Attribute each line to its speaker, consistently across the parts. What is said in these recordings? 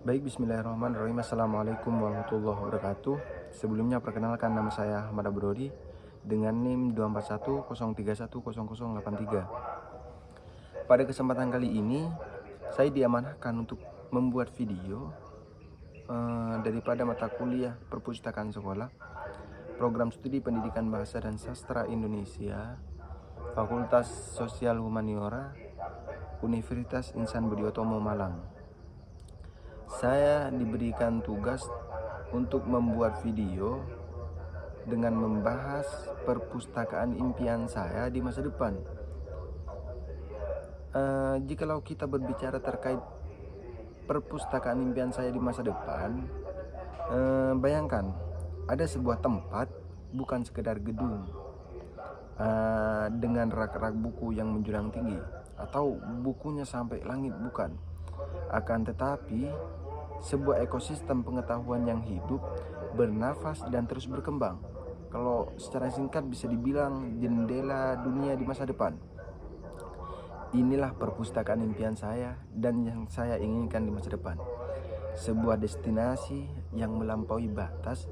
Speaker 1: Baik, bismillahirrahmanirrahim. Assalamualaikum warahmatullahi wabarakatuh. Sebelumnya perkenalkan, nama saya Ahmad Abrodi dengan NIM 24103100083. Pada kesempatan kali ini saya diamanahkan untuk membuat video daripada mata kuliah perpustakaan sekolah program studi pendidikan bahasa dan sastra Indonesia, Fakultas Sosial Humaniora, Universitas Insan Budiotomo Malang. Saya diberikan tugas untuk membuat video dengan membahas perpustakaan impian saya di masa depan. Jikalau kita berbicara terkait perpustakaan impian saya di masa depan, bayangkan ada sebuah tempat, bukan sekedar gedung dengan rak-rak buku yang menjulang tinggi atau bukunya sampai langit, bukan. Akan tetapi sebuah ekosistem pengetahuan yang hidup, bernafas dan terus berkembang. Kalau secara singkat bisa dibilang jendela dunia di masa depan. Inilah perpustakaan impian saya dan yang saya inginkan di masa depan. Sebuah destinasi yang melampaui batas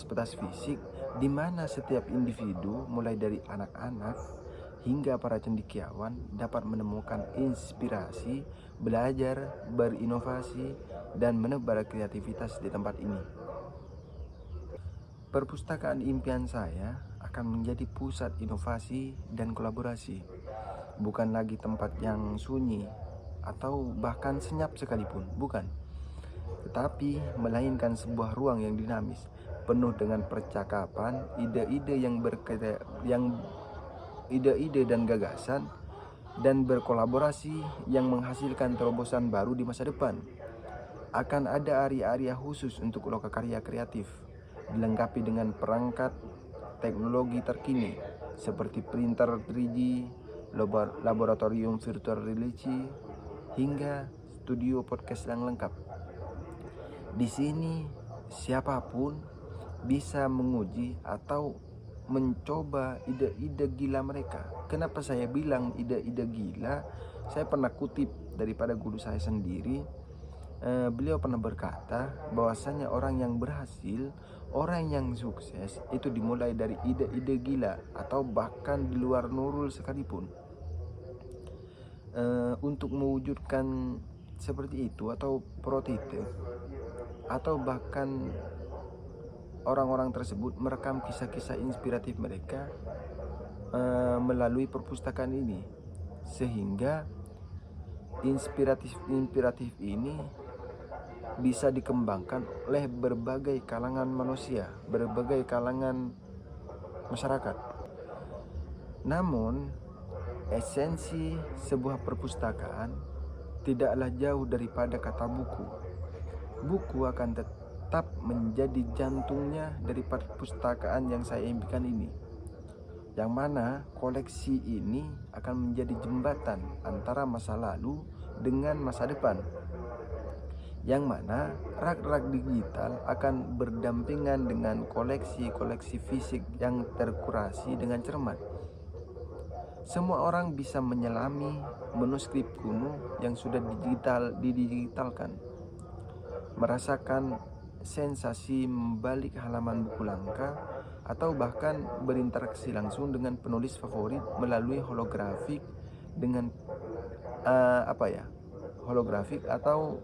Speaker 1: batas fisik, di mana setiap individu mulai dari anak-anak hingga para cendekiawan dapat menemukan inspirasi, belajar, berinovasi, dan menebar kreativitas di tempat ini. Perpustakaan impian saya akan menjadi pusat inovasi dan kolaborasi, bukan lagi tempat yang sunyi atau bahkan senyap sekalipun, bukan. Tetapi melainkan sebuah ruang yang dinamis, penuh dengan percakapan, ide-ide dan gagasan, dan berkolaborasi yang menghasilkan terobosan baru di masa depan. Akan ada area-area khusus untuk lokakarya kreatif, dilengkapi dengan perangkat teknologi terkini seperti printer 3D, laboratorium virtual reality, hingga studio podcast yang lengkap. Di sini siapapun bisa menguji atau mencoba ide-ide gila mereka. Kenapa saya bilang ide-ide gila? Saya pernah kutip daripada guru saya sendiri. Beliau pernah berkata bahwasanya orang yang berhasil, orang yang sukses itu dimulai dari ide-ide gila atau bahkan di luar Nurul sekalipun. Untuk mewujudkan seperti itu atau prototipe, atau bahkan orang-orang tersebut merekam kisah-kisah inspiratif mereka melalui perpustakaan ini, sehingga inspiratif ini bisa dikembangkan oleh berbagai kalangan manusia, berbagai kalangan masyarakat. Namun esensi sebuah perpustakaan tidaklah jauh daripada kata buku. Buku akan tetap menjadi jantungnya dari perpustakaan yang saya impikan ini, yang mana koleksi ini akan menjadi jembatan antara masa lalu dengan masa depan, yang mana rak-rak digital akan berdampingan dengan koleksi-koleksi fisik yang terkurasi dengan cermat. Semua orang bisa menyelami manuskrip kuno yang sudah didigitalkan, merasakan sensasi membalik halaman buku langka, atau bahkan berinteraksi langsung dengan penulis favorit melalui holografik dengan holografik atau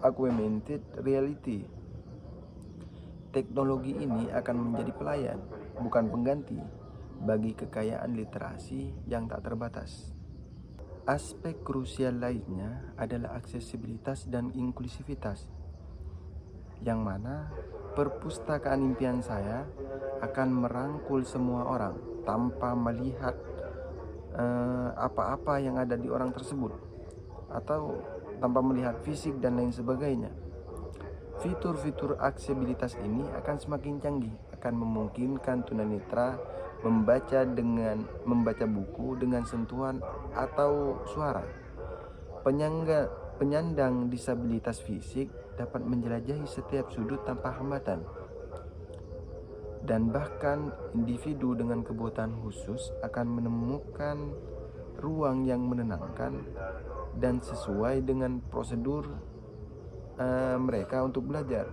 Speaker 1: augmented reality. Teknologi ini akan menjadi pelayan, bukan pengganti, bagi kekayaan literasi yang tak terbatas. Aspek krusial lainnya adalah aksesibilitas dan inklusivitas, yang mana perpustakaan impian saya akan merangkul semua orang tanpa melihat apa-apa yang ada di orang tersebut, atau tanpa melihat fisik dan lain sebagainya. Fitur-fitur aksesibilitas ini akan semakin canggih, akan memungkinkan tunanetra membaca buku dengan sentuhan atau suara. Penyandang disabilitas fisik dapat menjelajahi setiap sudut tanpa hambatan. Dan bahkan individu dengan kebutuhan khusus akan menemukan ruang yang menenangkan dan sesuai dengan prosedur mereka untuk belajar.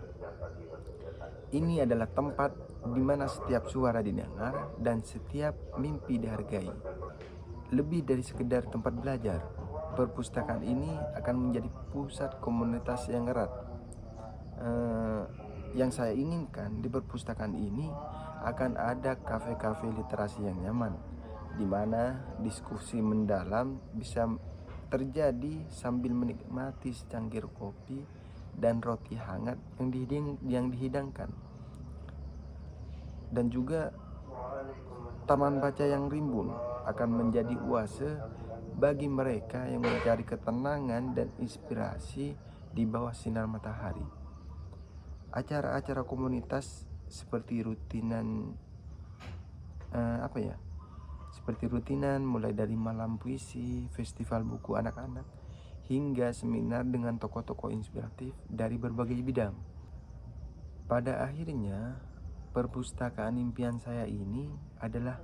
Speaker 1: Ini adalah tempat di mana setiap suara didengar dan setiap mimpi dihargai. Lebih dari sekedar tempat belajar, perpustakaan ini akan menjadi pusat komunitas yang erat. Yang saya inginkan di perpustakaan ini akan ada kafe-kafe literasi yang nyaman, di mana diskusi mendalam bisa terjadi sambil menikmati secangkir kopi dan roti hangat yang dihidangkan. Dan juga taman baca yang rimbun akan menjadi oase bagi mereka yang mencari ketenangan dan inspirasi di bawah sinar matahari. Acara-acara komunitas seperti rutinan mulai dari malam puisi, festival buku anak-anak, hingga seminar dengan tokoh-tokoh inspiratif dari berbagai bidang. Pada akhirnya, perpustakaan impian saya ini adalah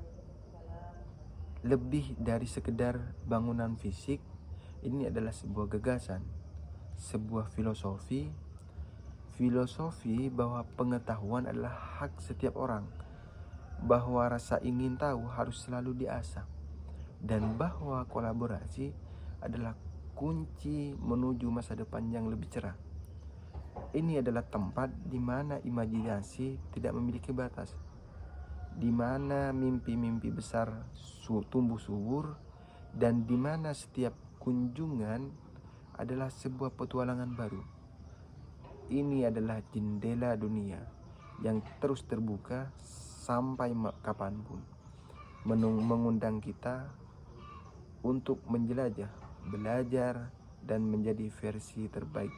Speaker 1: lebih dari sekedar bangunan fisik. Ini adalah sebuah gagasan, sebuah filosofi bahwa pengetahuan adalah hak setiap orang, bahwa rasa ingin tahu harus selalu diasah, dan bahwa kolaborasi adalah kunci menuju masa depan yang lebih cerah. Ini adalah tempat di mana imajinasi tidak memiliki batas, di mana mimpi-mimpi besar tumbuh subur, dan di mana setiap kunjungan adalah sebuah petualangan baru. Ini adalah jendela dunia yang terus terbuka sampai kapanpun, mengundang kita untuk menjelajah, belajar, dan menjadi versi terbaik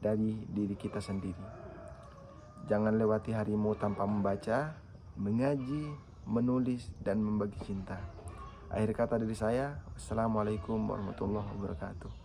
Speaker 1: dari diri kita sendiri. Jangan lewati harimu tanpa membaca, mengaji, menulis, dan membagi cinta. Akhir kata dari saya, wassalamualaikum warahmatullahi wabarakatuh.